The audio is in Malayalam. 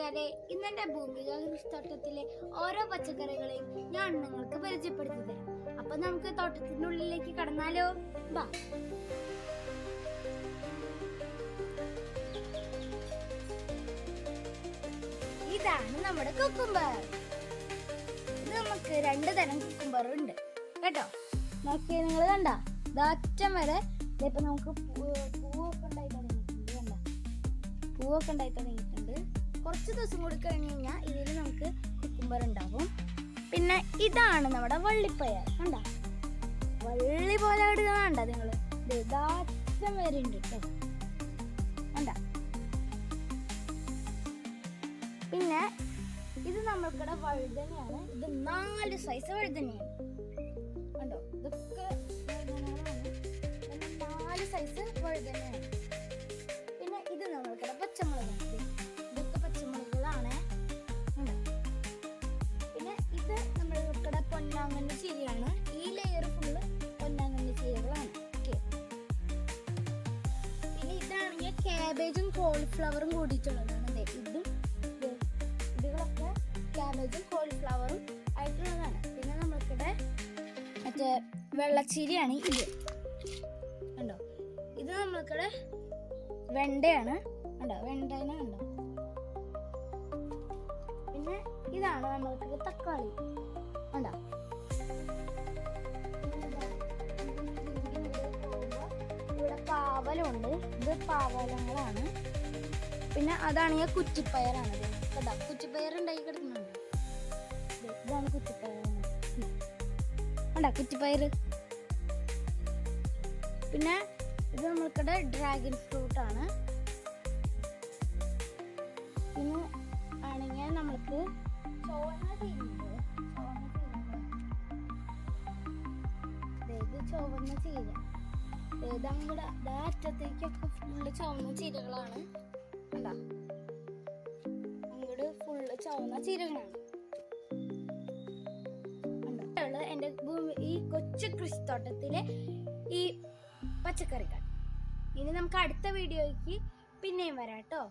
കൂട്ടുകാരെ, ഇന്നെന്റെ ഭൂമിക കൃഷിത്തോട്ടത്തിലെ ഓരോ പച്ചക്കറികളെയും ഞാൻ നിങ്ങൾക്ക് പരിചയപ്പെടുത്തി തരാം. അപ്പൊ നമുക്ക് തോട്ടത്തിനുള്ളിലേക്ക് കടന്നാലോ? ബാ. ഇതാണ് നമ്മുടെ കുക്കുംബർ. ഇത് നമുക്ക് 2 തരം കുക്കുംബർ ഉണ്ട് കേട്ടോ. നോക്കിയേ, നിങ്ങൾ കണ്ട ദാറ്റം വരെ ഇപ്പൊ നമുക്ക് പൂവൊക്കെ ഉണ്ടായി തുടങ്ങിയിട്ടുണ്ട്. കുറച്ച് ദിവസം കൂടി കഴിഞ്ഞ് കഴിഞ്ഞാൽ ഇതിൽ നമുക്ക് കുക്കുംബർ ഉണ്ടാവും. പിന്നെ ഇതാണ് നമ്മുടെ വള്ളിപ്പയർ. കണ്ട വള്ളി പോലെ കണ്ട നിങ്ങള് ദാറ്റം വരെ ഉണ്ട് കേട്ടോ. കണ്ട. പിന്നെ ഇത് നമ്മൾക്കിടെ വഴുതനയാണ്. ഇത് 4 സൈസ് വഴുതനയാണ്. കണ്ടോ, ഇതൊക്കെ 4 സൈസ് വഴുതനയാണ്. പിന്നെ ഇത് നമ്മൾക്കിടെ പച്ചമുളകാണ്. ഇതൊക്കെ പച്ചമുളകുകളാണ്. പിന്നെ ഇത് നമ്മൾക്കിടെ പൊന്നാങ്കണ്ണി ചീരയാണ്. ഈ ലെയർ ഫുള്ള് പൊന്നാങ്കണ്ണി ചീരകളാണ്. പിന്നെ ഇതാണെങ്കിൽ കാബേജും കോളിഫ്ലവറും കൂടിയിട്ടുള്ളതാണ്. ഇതുകളൊക്കെ കാബേജും കോളിഫ്ലവറും ആയിട്ടുള്ളതാണ്. പിന്നെ നമ്മൾക്കിടെ മറ്റേ വെള്ളച്ചീരയാണ് ഇത്. കണ്ടോ, ഇത് നമ്മൾക്കിടെ വെണ്ടയാണ്. കണ്ടോ, വെണ്ടേനെ കണ്ടോ. പിന്നെ ഇതാണ് നമ്മൾക്കിടെ തക്കാളി. കണ്ടോ, ഇവിടെ പാവലുണ്ട്. ഇത് പാവലങ്ങളാണ്. പിന്നെ അതാണെങ്കിൽ കുറ്റിപ്പയറാണ്. കേട്ടോ, കുറ്റിപ്പയർ ഉണ്ടായി കിടക്കുന്നുണ്ട്. ഇതാണ് കുറ്റിപ്പയർ. കണ്ടോ കുറ്റിപ്പയർ. പിന്നെ ഇത് നമ്മൾക്കിടെ ഡ്രാഗൺ ഫ്രൂട്ട് ആണ്. പിന്നെ ആണെങ്കിൽ നമ്മൾക്ക് ചുവന്ന ചീര. നമ്മുടെ അറ്റത്തേക്കൊക്കെ ഫുള്ള് ചുവന്ന ചീരകളാണ്. കണ്ടോ, അങ്ങോട്ട് ഫുള്ള് ചുവന്ന ചീരകളാണ്. എൻ്റെ ഈ കൊച്ചു കൃഷിത്തോട്ടത്തിലെ ഈ പച്ചക്കറികൾ. ഇനി നമുക്ക് അടുത്ത വീഡിയോയ്ക്ക് പിന്നെയും വരാം കേട്ടോ.